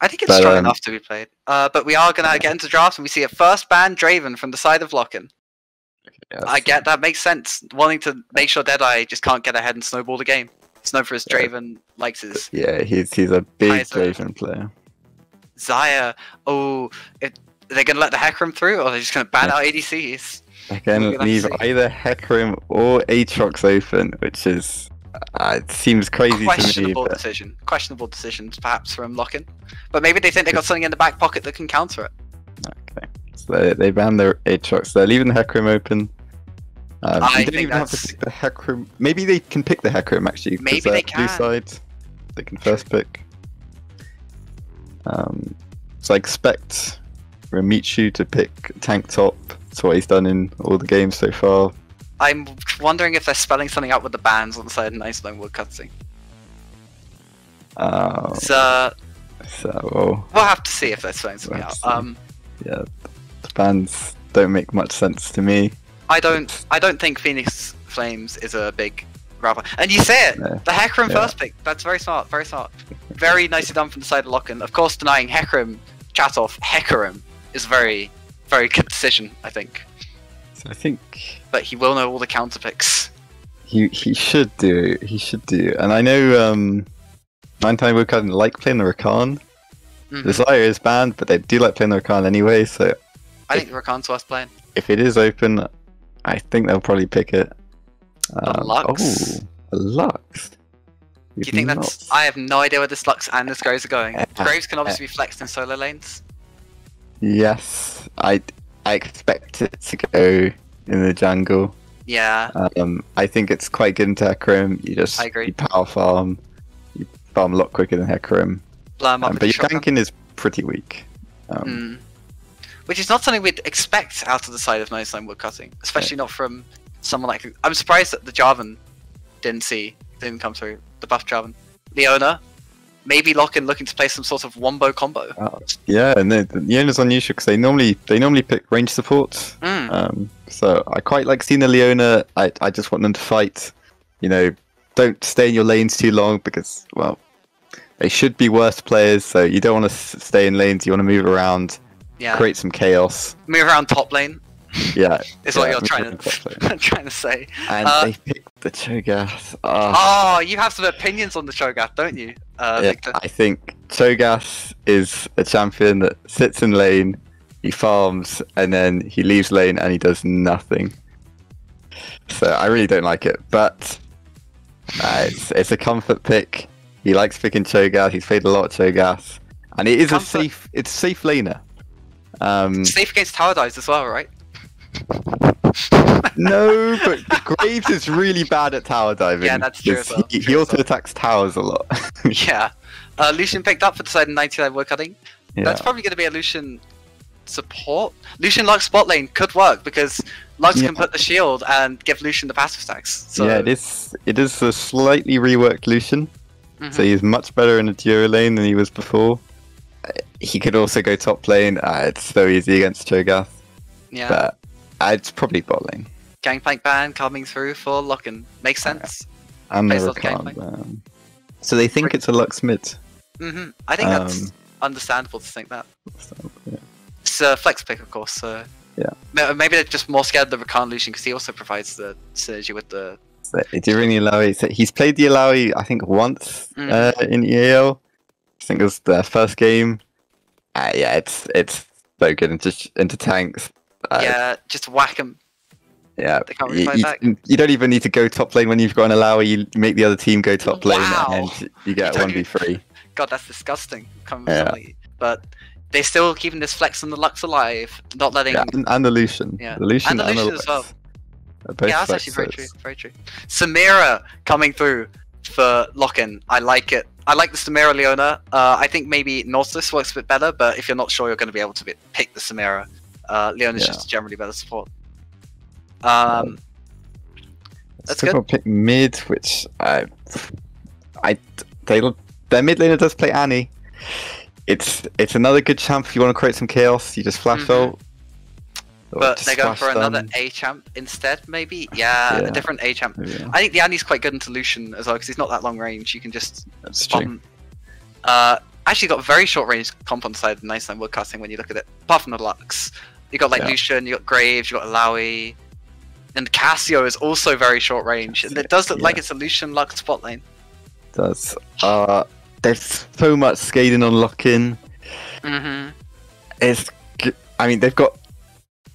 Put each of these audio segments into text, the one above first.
I think it's strong enough to be played. But we are gonna get into drafts, and we see a first ban Draven from the side of LockIn. Yes. I get that, makes sense. Wanting to make sure Deadeye just can't get ahead and snowball the game. It's known for his Draven, likes his. Yeah, he's a big Kaiser. Draven player. Xayah. Oh, they're gonna let the Hecarim through, or they're just gonna ban out ADCs. Again, leave either Hecarim or Aatrox open, which is it seems crazy to me. Questionable decisions, perhaps from LockIn, but maybe they think they got something in the back pocket that can counter it. Okay, so they banned their Aatrox. They're leaving the Hecarim open. You don't even have to pick the Hecarim. Maybe they can pick the Hecarim actually. Maybe they can. Blue side, they can first pick. So I expect rimichu to pick tank top. That's what he's done in all the games so far. I'm wondering if they're spelling something out with the bans on the side of Nice Lone Woodcutting. So we'll have to see if they're spelling something out. Yeah, the bans don't make much sense to me. I don't think Phoenixflamex is a big grabber. And you say it! The Hecarim first pick. That's very smart, very smart. Very nicely done from the side of LockIn. Of course, denying Hecarim, CHATOFF, Hecarim is a very, very good decision, I think. So I think... But he will know all the counter picks. He should do. He should do. And I know Nighttime Woodcutting like playing the Rakan. The Xayah is banned, but they do like playing the Rakan anyway, so... I think the Rakan's worth playing. If it is open, I think they'll probably pick it. A Lux? Oh, a Lux. Do you think that's... I have no idea where this Lux and this Graves are going. Graves can obviously be flexed in solo lanes. Yes, I expect it to go in the jungle. Yeah. I think it's quite good into Hecarim. You power farm. You farm a lot quicker than Hecarim. But your ganking is pretty weak. Which is not something we'd expect out of the side of Nice Lone Woodcutting, especially not from someone like... I'm surprised that the Jarvan didn't come through. The buff Jarvan. Leona, maybe LockIn looking to play some sort of wombo combo. Yeah, and the Leona's unusual because they normally pick range support. So I quite like seeing the Leona. I just want them to fight. You know, don't stay in your lanes too long because, well, they should be worse players. So you don't want to stay in lanes. You want to move around. Yeah. Create some chaos. Move around top lane. Yeah. Is what you're trying to say. And they picked the Cho'gath. Oh, you have some opinions on the Cho'gath, don't you, Victor? I think Cho'gath is a champion that sits in lane, he farms, and then he leaves lane and he does nothing. So I really don't like it, but it's a comfort pick. He likes picking Cho'gath. He's played a lot of Cho'gath, and it is a safe laner. Safe against tower dives as well, right? No, but Graves is really bad at tower diving. Yeah, that's true as well. He also attacks towers a lot. Yeah. Lucian picked up for the side of 99 Woodcutting. Yeah. That's probably going to be a Lucian support. Lucian Lux spot lane could work because Lux can put the shield and give Lucian the passive stacks. So... Yeah, it is a slightly reworked Lucian. So he's much better in a duo lane than he was before. He could also go top lane. It's so easy against Cho'gath. Yeah. But it's probably bot lane. Gangplank ban coming through for LockIn. Makes sense. And the Rakan ban. So they think it's a Lux mid. I think that's understandable to think that. Yeah. It's a flex pick, of course. So yeah. Maybe they're just more scared of the Rakan Lucian because he also provides the synergy with the... During the Illaoi, so he's played the Illaoi, I think, once in EAL. I think it was their first game. Yeah, it's so good into tanks. Yeah, just whack them. Yeah, they can't really fight back. You don't even need to go top lane when you've got an Illaoi. You make the other team go top lane and you get 1v3. God, that's disgusting. But they're still keeping this flex on the Lux alive, not letting... Yeah, and the Lucian. Yeah. The Lucian and the Lucian as well. Yeah, that's actually very true. Very true. Samira coming through for LockIn. I like it. I like the Samira Leona. I think maybe Nautilus works a bit better, but if you're not sure, you're going to be able to pick the Samira. Leona's just generally better support. That's good. Pick mid, which their mid laner does play Annie. It's another good champ if you want to create some chaos. You just flash ult. But they're going for another A champ instead, maybe? Yeah, a different A champ. Yeah. I think the Annie's quite good into Lucian as well because he's not that long range. You can just... That's true. actually got very short range comp on the side of Nice Line Woodcutting when you look at it. Apart from the Lux, you got like Lucian, you got Graves, you got Illaoi, and Cassio is also very short range, and it does look like it's a Lucian Lux spot lane. It does. There's so much scaling on LockIn. I mean, they've got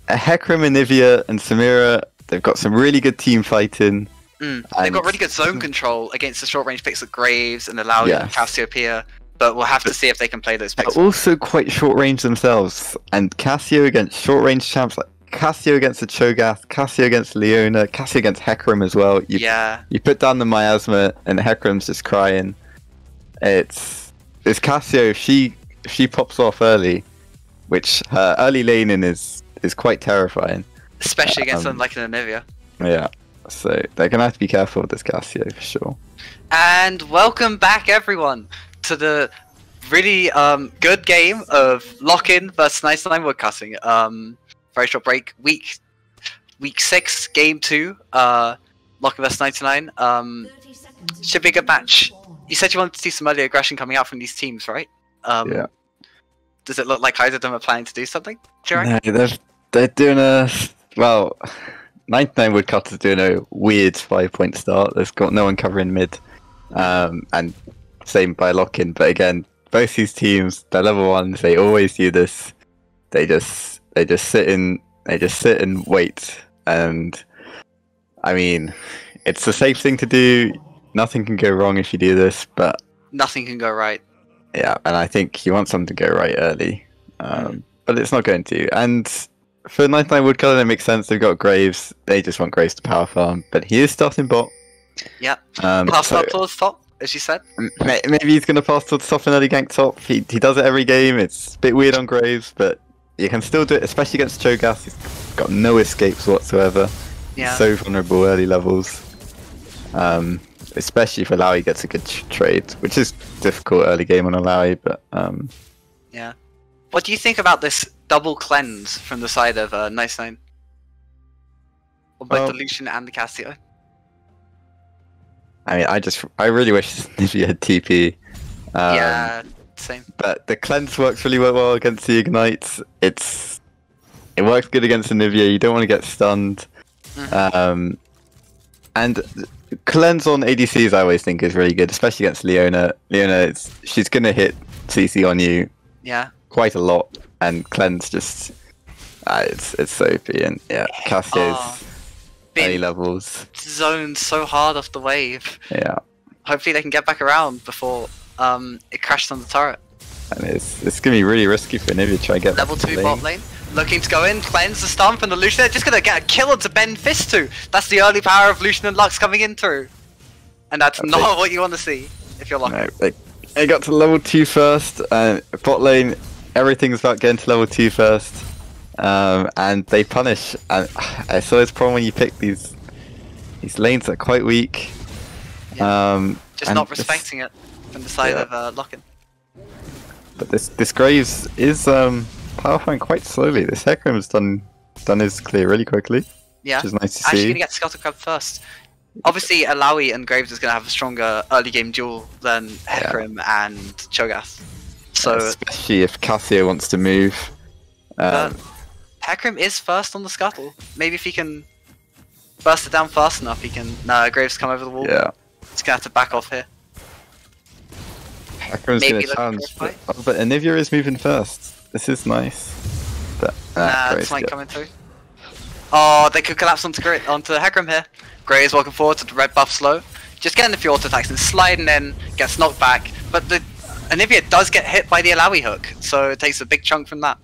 a Hecarim, Anivia, and Samira. They've got some really good team fighting. They've got really good zone control against the short range picks like Graves and Illaoi and Cassiopeia. But we'll have to see if they can play those picks. They're also quite short range themselves. And Cassio against short range champs like Cassio against the Cho'gath, Cassio against Leona, Cassio against Hecarim as well. You put down the miasma and Hecarim's just crying. It's Cassio, if she pops off early, which her early laning is quite terrifying. Especially against someone like an Anivia. Yeah. So they're gonna have to be careful with this Cassio for sure. And welcome back everyone to the really good game of LockIn versus Nice Line Woodcutting. Very short break. Week 6, game 2. LockIn versus 99. Should be a good match. You said you wanted to see some early aggression coming out from these teams, right? Yeah. Does it look like either of them are planning to do something? No, they're doing well. 99 Woodcutter's doing a weird 5-point start. There's got no one covering mid, and same by LockIn. But again, both these teams, they're level 1s. They always do this. They just sit and wait. And I mean, it's the safe thing to do. Nothing can go wrong if you do this, but nothing can go right. Yeah, and I think you want something to go right early, but it's not going to. And for 99 Woodcutter, that makes sense. They've got Graves. They just want Graves to power farm, but he is starting bot. Yeah, pass up towards top, as you said. Maybe he's going to pass towards top and early gank top. He does it every game. It's a bit weird on Graves, but you can still do it, especially against Cho'gath. He's got no escapes whatsoever. Yeah. He's so vulnerable early levels. Especially if Illaoi gets a good trade, which is difficult early game on Illaoi, but yeah. What do you think about this double cleanse from the side of Nice Line? Or both the Lucian and the Cassio? I mean, I really wish Anivia had TP. Yeah, same. But the cleanse works really well against the Ignite. It works good against Anivia. You don't want to get stunned. And cleanse on ADCs, I always think is really good, especially against Leona. Leona, she's gonna hit CC on you. Yeah. Quite a lot, and cleanse just it's so OP. And yeah, Cassio's early levels zoned so hard off the wave. Yeah. Hopefully they can get back around before it crashes on the turret. And it's gonna be really risky for Anivia to try and get level 2 bot lane. Looking to go in, cleanse the stun from the Lucian. They're just gonna get a kill onto Benfistwo. That's the early power of Lucian and Lux coming in through. And that's not what you want to see if you're LockIn. No, they got to level 2 first, and bot lane, everything's about getting to level 2 first. And they punish. And I saw this problem when you pick these lanes that are quite weak. Yeah. Just not respecting it from the side of LockIn. But this Graves is power farming quite slowly. This Hecarim has done his clear really quickly. Yeah, which is nice to see. Actually, gonna get CHATOFF first. Obviously, Illaoi and Graves is gonna have a stronger early game duel than Hecarim and Cho'gath. So especially if Cassio wants to move. Hecarim is first on the scuttle. Maybe if he can burst it down fast enough, he can. No, Graves come over the wall. Yeah, he's gonna have to back off here. Hecarim's gonna challenge, but Anivia is moving first. This is nice. But, it's like coming through. Oh, they could collapse onto Hecarim here. Graves walking forward to the red buff slow. Just getting a few auto attacks and sliding in, gets knocked back. But the Anivia does get hit by the Illaoi hook, so it takes a big chunk from that.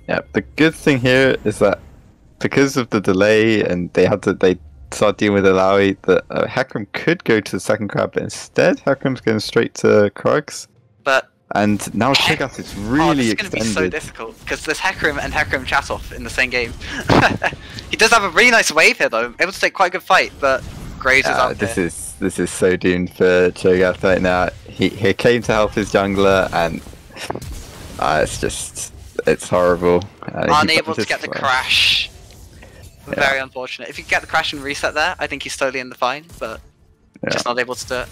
Yeah, the good thing here is that because of the delay and they start dealing with Illaoi, that Hecarim could go to the second crab, but instead Hecarim's going straight to Krugs. And now Cho'gath is really extended. It's going to be so difficult, because there's Hecarim and Hecarim CHATOFF in the same game. He does have a really nice wave here though, able to take quite a good fight, but Graves is up this is so doomed for Cho'gath right now. He came to help his jungler, and it's horrible. Unable to get the crash. Very unfortunate. If you get the crash and reset there, I think he's totally in the fine, but just not able to do it.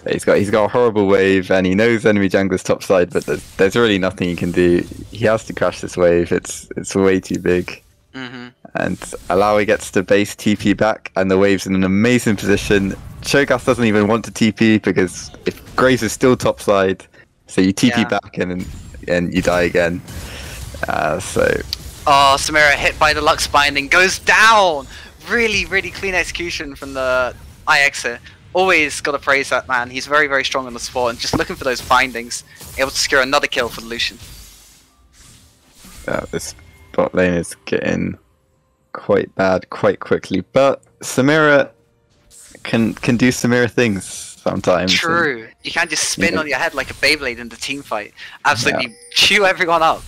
He's got a horrible wave, and he knows enemy jungler's top side, but there's really nothing he can do. He has to crash this wave. It's way too big. And Illaoi gets to base TP back, and the wave's in an amazing position. Cho'gath doesn't even want to TP because if Graves is still top side, so you TP back and you die again. Oh, Samira hit by the Lux Binding, goes down! Really, really clean execution from the IX here. Always got to praise that man. He's very, very strong on the spot and just looking for those bindings. Able to secure another kill for the Lucian. This bot lane is getting quite bad quite quickly, but Samira can do Samira things sometimes. True. You can't just spin on your head like a Beyblade in the team fight. Absolutely chew everyone up.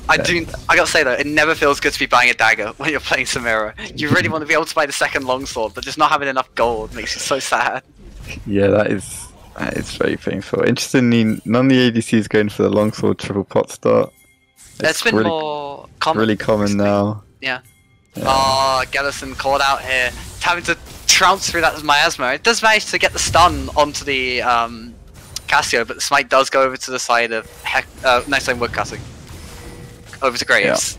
I gotta say though, it never feels good to be buying a dagger when you're playing Samira. You really want to be able to buy the second longsword, but just not having enough gold makes you so sad. Yeah, that is very painful. Interestingly, none of the ADCs going for the longsword triple pot start. It's been really, more common. Really common now. Yeah. Oh, Geliusen caught out here. It's having to trounce through that miasma. It does manage to get the stun onto the Cassio, but the smite does go over to the side of nice lane Woodcutting. Over to Graves.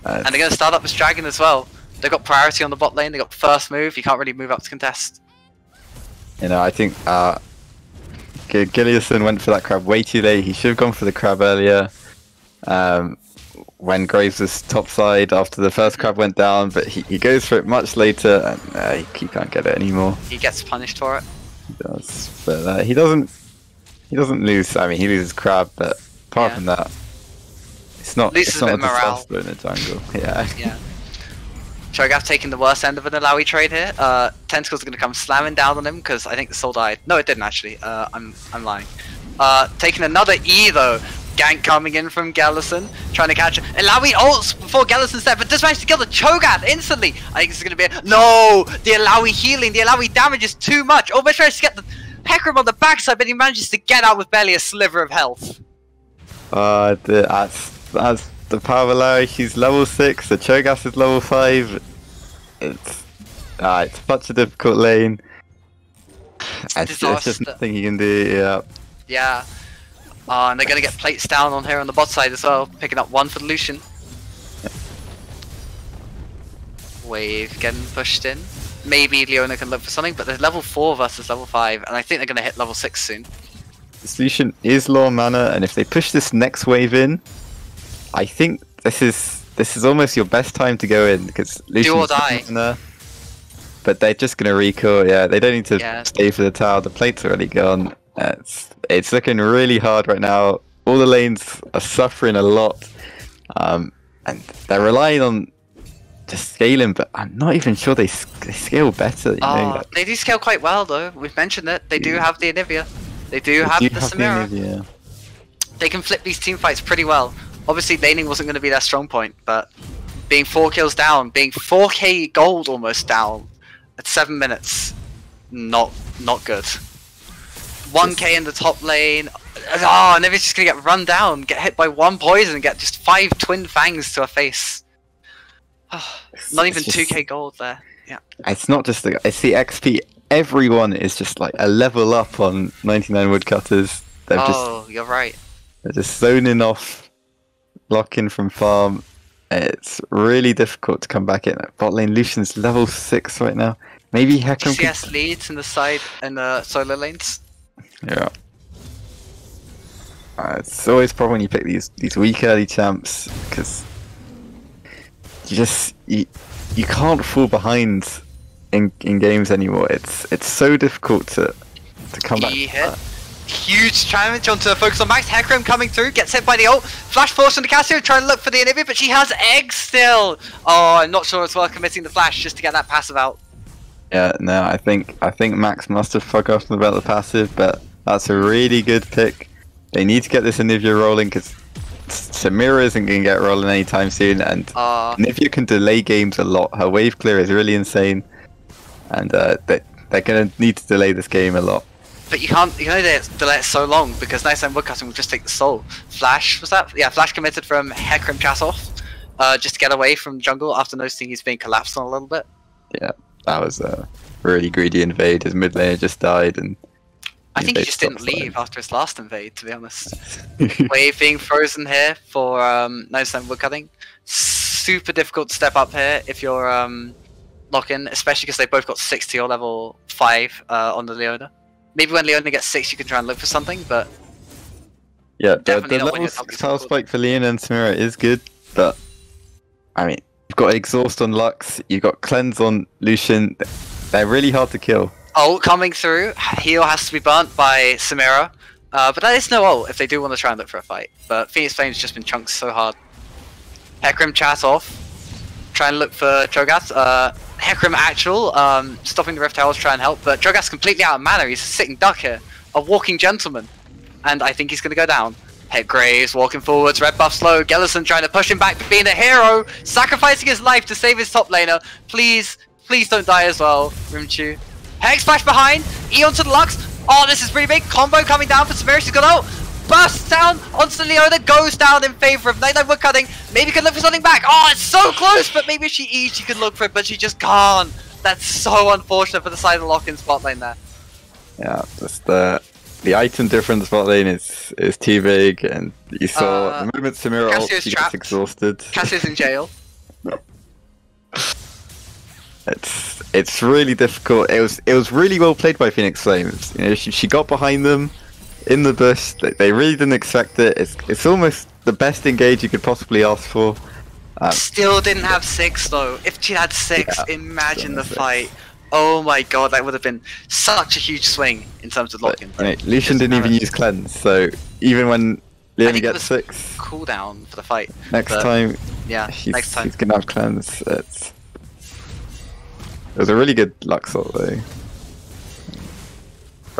And they're going to start up this dragon as well. They've got priority on the bot lane, they got first move, you can't really move up to contest. You know, I think Geliusen went for that crab way too late. He should have gone for the crab earlier. When Graves was topside after the first crab went down, but he goes for it much later and he can't get it anymore. He gets punished for it. He does, but he doesn't lose. I mean, he loses crab, but apart from that, it's not a disaster in the jungle. Yeah. Cho'gath taking the worst end of an Illaoi trade here. Tentacles are going to come slamming down on him because I think the soul died. No, it didn't actually. I'm lying. Taking another E though. Gank coming in from Geliusen, trying to catch it. Illaoi ults before Geliusen's there, but does manage to kill the Cho'gath instantly. I think this is going to be no! The Illaoi healing, the Illaoi damage is too much. Almost tries to get the Hecarim on the backside, but he manages to get out with barely a sliver of health. That's the power of Illaoi. She's level 6, the Cho'gath is level 5. It's such a difficult lane. It's just nothing you can do, Yeah. And they're going to get plates down on here on the bot side as well, picking up one for the Lucian. Wave getting pushed in. Maybe Leona can look for something, but there's level 4 versus level 5, and I think they're going to hit level 6 soon. This Lucian is low on mana, and if they push this next wave in, I think this is almost your best time to go in, because Lucian's do or die. Mana, but they're just going to recall, they don't need to stay for the tower, the plate's already gone. It's looking really hard right now. All the lanes are suffering a lot, and they're relying on just scaling, but I'm not even sure they scale better. You know? They do scale quite well though. We've mentioned it. They do have the Anivia. They do have the Samira. They can flip these team fights pretty well. Obviously laning wasn't going to be their strong point, but being 4 kills down, being 4k gold almost down at 7 minutes, not good. 1k in the top lane. And they're just gonna get run down, get hit by 1 poison, and get just 5 twin fangs to her face. Not even 2k gold there. Yeah. It's not just it's the XP. Everyone is just like a level up on 99 woodcutters. You're right. They're just zoning off, blocking from farm. It's really difficult to come back in. Bot lane Lucian's level 6 right now. Maybe Hecarim CS leads in the side and the solo lanes. Yeah. It's always a problem when you pick these weak early champs, because you can't fall behind in games anymore. It's so difficult to come back. Huge challenge onto focus on Max. Hecarim coming through, gets hit by the ult. Flash force on the Cassio, trying to look for the Anivia, but she has eggs still. I'm not sure it's worth committing the flash just to get that passive out. Yeah, no, I think Max must have forgotten about the passive, but that's a really good pick. They need to get this Anivia rolling, because Samira isn't going to get rolling anytime soon, and Anivia can delay games a lot. Her wave clear is really insane, and they're going to need to delay this game a lot. But you can only delay it so long, because nice time Woodcutting will just take the soul. Flash, was that? Yeah, Flash committed from Hecarim CHATOFF, just to get away from jungle after noticing he's being collapsed on a little bit. Yeah. That was a really greedy invade. His mid laner just died, and I think he just didn't leave after his last invade, to be honest. Wave being frozen here for 9% woodcutting. Super difficult to step up here if you're lock-in, especially because they both got 60 or level 5 on the Leona. Maybe when Leona gets 6 you can try and look for something, but... Yeah, the level 6 power spike for Leona and Samira is good, but... I mean, you've got Exhaust on Lux, you've got Cleanse on Lucian. They're really hard to kill. Ult coming through, heal has to be burnt by Samira, but that is no ult if they do want to try and look for a fight. But Phoenixflame's just been chunked so hard. Hecarim CHATOFF, try and look for Cho'gath. Hecarim actual, stopping the Rift Herald to try and help, but Cho'gath's completely out of mana. He's a sitting duck here, a walking gentleman, and I think he's going to go down. Headgraves walking forwards, red buff slow, Geliusen trying to push him back, being a hero, sacrificing his life to save his top laner. Please don't die as well, rimichu. Hex splash behind, Eon to the Lux. Oh, this is pretty big. Combo coming down for Samira. She's got out. Bursts down onto Leona, goes down in favor of Nighttime Woodcutting. Maybe can look for something back. Oh, it's so close, but maybe if she E's, she can look for it, but she just can't. That's so unfortunate for the side of the lock-in spot lane there. Yeah, just the item difference spot lane is too big, and you saw the moment Samira ult, she gets exhausted. Cassie's in jail. It's really difficult. It was really well played by Phoenixflamex. You know, she got behind them in the bush. They really didn't expect it. It's almost the best engage you could possibly ask for. Still didn't have 6 though. If she had 6, yeah, imagine the fight. Oh my god, that would have been such a huge swing in terms of lock-in. Lucian didn't even use cleanse, so even when Leona gets 6, cooldown for the fight. Next time, yeah, next time he's gonna have cleanse. It was a really good Lux ult though.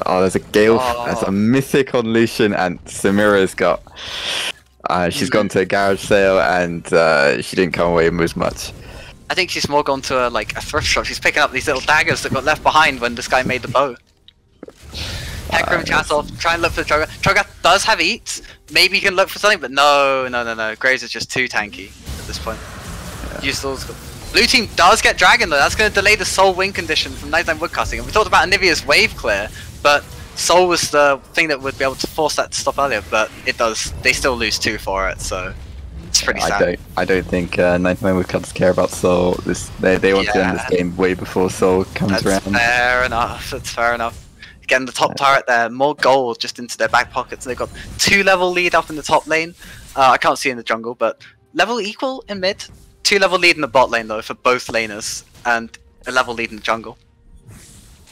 Oh, there's a Gale, there's a Mythic on Lucian, and Samira's got... she's gone to a garage sale, and she didn't come away with much. I think she's more gone to a thrift shop. She's picking up these little daggers that got left behind when this guy made the bow. Hecarim CHATOFF, try and look for the Cho'gath. Cho'gath does have eats. Maybe you can look for something, but no. Graves is just too tanky at this point. Yeah. Blue team does get Dragon though. That's going to delay the Soul win condition from Nighttime Woodcutting. And we talked about Anivia's wave clear, but Soul was the thing that would be able to force that to stop earlier. But it does. They still lose 2 for it, so it's pretty sad. I don't think Nighttime Woodcutters care about Soul. They want to end this game way before Soul comes around. Fair enough. That's fair enough. Getting the top turret there, more gold just into their back pockets. They've got 2 level lead up in the top lane. I can't see in the jungle, but level equal in mid. 2 level lead in the bot lane though for both laners, and a level lead in the jungle.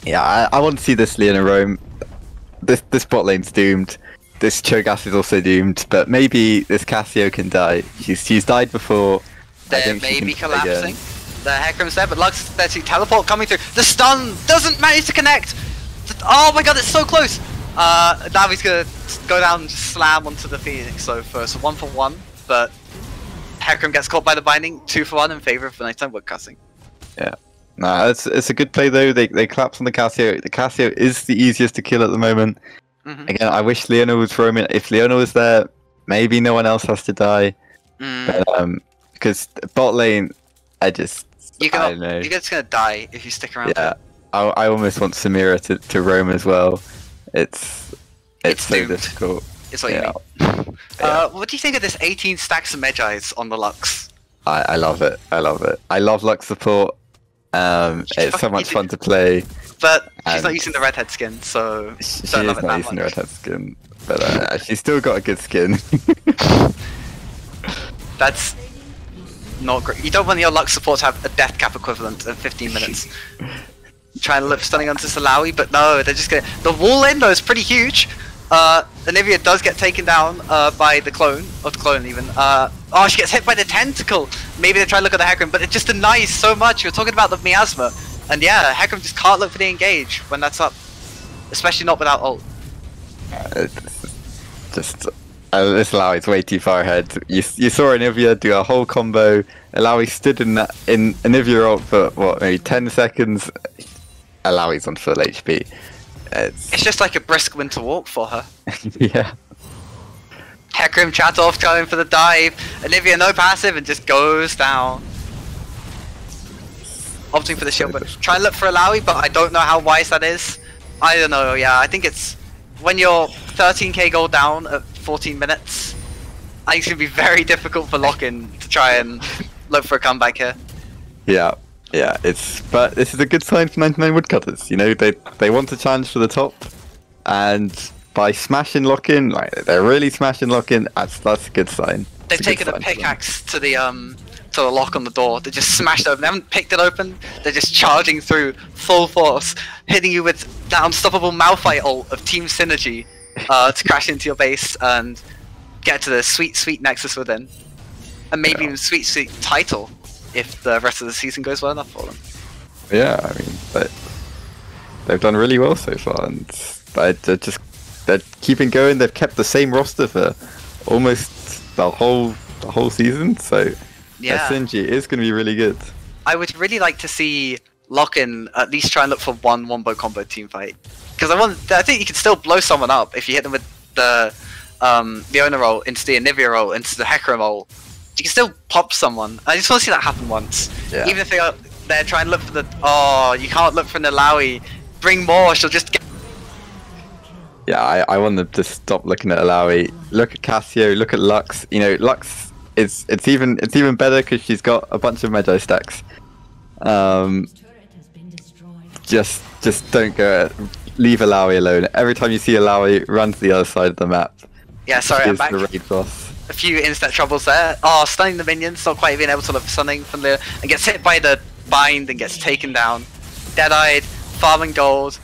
Yeah, I want to see this Leona roam. This bot lane's doomed. This Cho'gath is also doomed, but maybe this Cassio can die. She's died before. They're maybe collapsing. The Hecarim's there, but Lux is there to teleport coming through. The stun doesn't manage to connect. Oh my god, it's so close. Now he's gonna go down and just slam onto the Phoenix. So first 1 for 1, but Hecarim gets caught by the binding, 2 for 1 in favor of the Nighttime Woodcutting. Yeah. Nah, it's a good play though. They collapse on the Cassio. The Cassio is the easiest to kill at the moment. Again, I wish Leona was roaming. If Leona was there, maybe no one else has to die. But, because bot lane, I don't know. You're just gonna die if you stick around. Yeah, I almost want Samira to roam as well. It's so difficult. It's what you mean. What do you think of this 18 stacks of Medjais on the Lux? I love it. I love Lux support. It's so much fun to play. But she's not using the redhead skin, so she's not using the redhead skin. But she's still got a good skin. That's not great. You don't want your Lux support to have a death cap equivalent in 15 minutes. Trying to lip stunning onto Illaoi, but no, they're just gonna... The wall in though is pretty huge. Anivia does get taken down by the clone, or the clone even. Oh, she gets hit by the tentacle. Maybe they try to look at the Hecarim, but it just denies so much. You're talking about the miasma, and yeah, Hecarim just can't look for the engage when that's up, especially not without ult. This Illaoi's way too far ahead. You saw Anivia do a whole combo. Illaoi stood in Anivia ult for what, maybe 10 seconds. Illaoi's on full HP. It's just like a brisk winter walk for her. Yeah. Hecarim CHATOFF going for the dive. Anivia no passive and just goes down. opting for the shield, but try and look for Illaoi, but I don't know how wise that is. I don't know, yeah, I think it's when you're 13k gold down at 14 minutes, I think it's going to be very difficult for LockIn to try and look for a comeback here. Yeah, but this is a good sign for 99 Woodcutters. You know, they want to challenge for the top, and by smashing LockIn, like they're really smashing LockIn, that's a good sign. They've taken a pickaxe to the lock on the door. They just smashed it open. They haven't picked it open. They're just charging through full force, hitting you with that unstoppable Malphite ult of team synergy to crash into your base and get to the sweet Nexus within, and maybe even sweet title if the rest of the season goes well enough for them. Yeah, I mean, they've done really well so far, and they're keeping going. They've kept the same roster for almost the whole season, so yeah, synergy is going to be really good. I would really like to see LockIn at least try and look for one wombo combo team fight, because I think you can still blow someone up if you hit them with the Leona roll into the Anivia roll into the Hecarim roll. You can still pop someone. I just want to see that happen once. Yeah. Even if they're trying to look for the... Oh, you can't look for an Illaoi. Bring more, she'll just get... Yeah, I want them to stop looking at Illaoi. Look at Cassio, look at Lux. You know, Lux, it's even better because she's got a bunch of Magi stacks. Just don't go... Leave Illaoi alone. Every time you see Illaoi, run to the other side of the map. Yeah, sorry, I'm back. The raid boss. A few instant troubles there. Oh, stunning the minions, not quite being able to look for stunning from the... And gets hit by the bind and gets taken down. Dead-eyed, farming gold,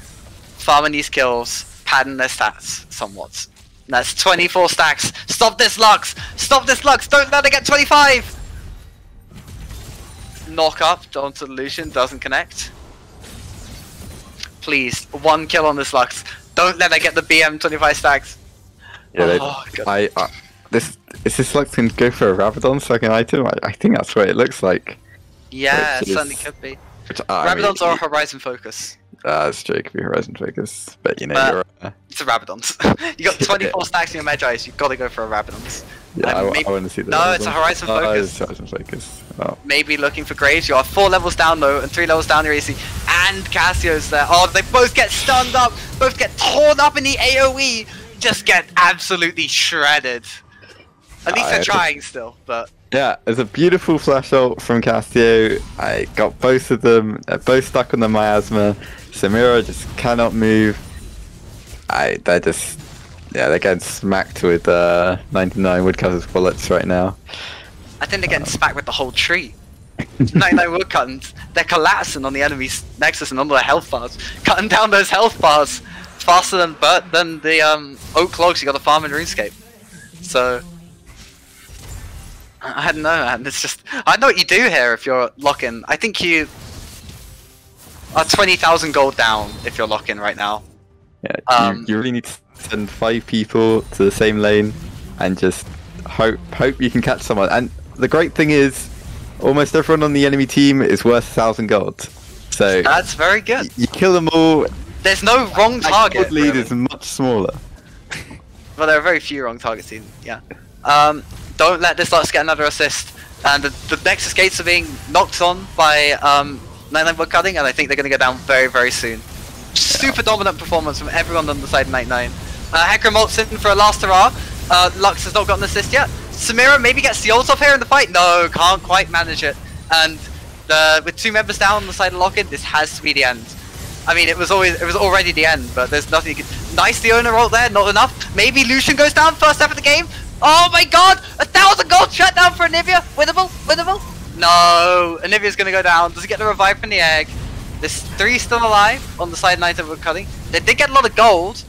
farming these kills, padding their stats somewhat. And that's 24 stacks. Stop this Lux! Stop this Lux! Don't let it get 25! Knock up onto Lucian, doesn't connect. Please, one kill on this Lux. Don't let her get the BM 25 stacks. Yeah, this Lux can go for a Rabadon second item? I think that's what it looks like. Yeah, it certainly could be. Rabadons are Horizon Focus. That's true, it could be Horizon Focus, but you know, it's a Rabadons. You got 24 stacks in your Magi's, you've got to go for a Rabadons. Yeah, I want to see that. No, it's a Horizon Focus. It's Horizon Focus. Oh. Maybe looking for Graves. You are 4 levels down though, and 3 levels down your AC, and Cassio's there. Oh, they both get stunned up, both get torn up in the AoE, just get absolutely shredded. At least they're trying still, but... Yeah, there's a beautiful flash ult from Cassio. I got both of them. They're both stuck on the miasma. Samira just cannot move. They're just... Yeah, they're getting smacked with 99 Woodcutters bullets right now. I think they're getting smacked with the whole tree. 99 Woodcutters, they're collapsing on the enemy's Nexus and on their health bars. Cutting down those health bars faster than the Oak Logs you got to farm in RuneScape. So... I don't know, man. It's just... I know what you do here if you're LockIn. I think you are 20,000 gold down if you're LockIn right now. Yeah, you really need to send 5 people to the same lane and just hope you can catch someone. And the great thing is, almost everyone on the enemy team is worth 1,000 gold. So that's very good. You kill them all. There's no wrong target. The lead is much smaller. Well, there are very few wrong targets, even. Yeah. Don't let this Lux get another assist. And the Nexus gates are being knocked on by 99 Woodcutting, and I think they're going to go down very, very soon. Super dominant performance from everyone on the side of 99. Hecarim ults in for a last hurrah. Lux has not gotten an assist yet. Samira maybe gets the ult off here in the fight. No, can't quite manage it. And with 2 members down on the side of LockIn, this has to be the end. I mean, it was already the end, but there's nothing you can... Nice Leona ult there, not enough. Maybe Lucian goes down first half of the game. Oh my god! 1,000 gold shut down for Anivia! Winnable? No! Anivia's gonna go down. Does he get the revive from the egg? There's 3 still alive on the side 9 of Woodcutting. They did get a lot of gold,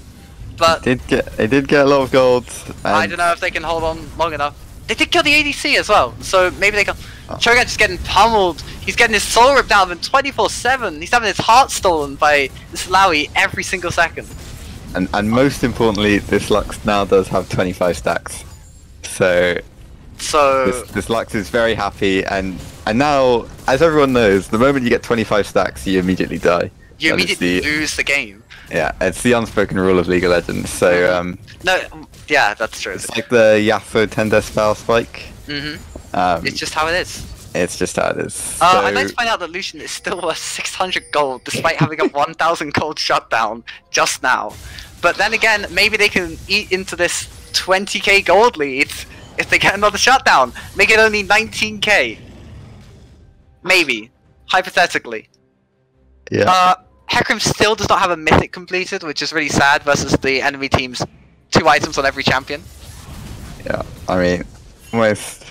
but... They did get a lot of gold. I don't know if they can hold on long enough. They did kill the ADC as well, so maybe they can... Cho'gath is getting pummeled. He's getting his soul ripped out of him 24/7. He's having his heart stolen by this Illaoi every single second. And most importantly, this Lux now does have 25 stacks. So this Lux is very happy, and now, as everyone knows, the moment you get 25 stacks, you immediately die. You immediately lose the game. Yeah, it's the unspoken rule of League of Legends. So no, yeah, that's true. It's like the Yasuo 10 decibel spike. It's just how it is. It's just how it is. I'd like to find out that Lucian is still worth 600 gold despite having a 1000 gold shutdown just now. But then again, maybe they can eat into this 20k gold lead if they get another shutdown. Make it only 19k. Maybe. Hypothetically. Yeah. Hecarim still does not have a mythic completed, which is really sad versus the enemy team's 2 items on every champion. Yeah, I mean, almost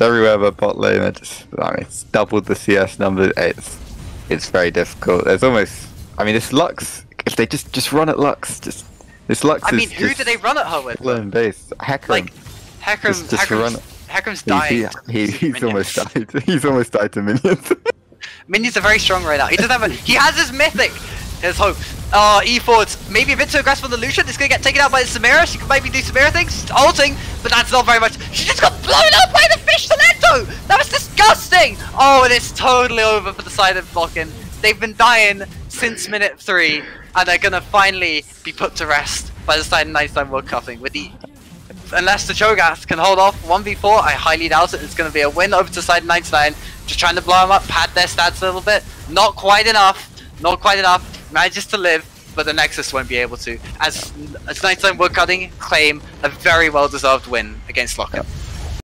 everywhere but bot lane, it's doubled the CS number. It's very difficult. There's almost, I mean, this Lux, if they just run at Lux, this Lux I mean, who do they run at her with? Lone base. Hecarim. Like, Hecarim's dying. He's almost died. He's almost died to minions. Minions are very strong right now. He doesn't have he has his mythic. Here's hope. E-forwards, maybe a bit too aggressive on the Lucian. It's gonna get taken out by the Samira. She can maybe do Samira things. She's ulting, but that's not very much. She just got blown up by the Fishtolento! That was disgusting! Oh, and it's totally over for the side of LockIn. They've been dying since minute 3, and they're gonna finally be put to rest by the side of 99 Woodcutting. Unless the Cho'gath can hold off 1v4, I highly doubt it. It's gonna be a win over to side 99. Just trying to blow them up, pad their stats a little bit. Not quite enough. Not quite enough. Manages to live, but the Nexus won't be able to. As 99 Woodcutting claim a very well-deserved win against LockIn. Yep.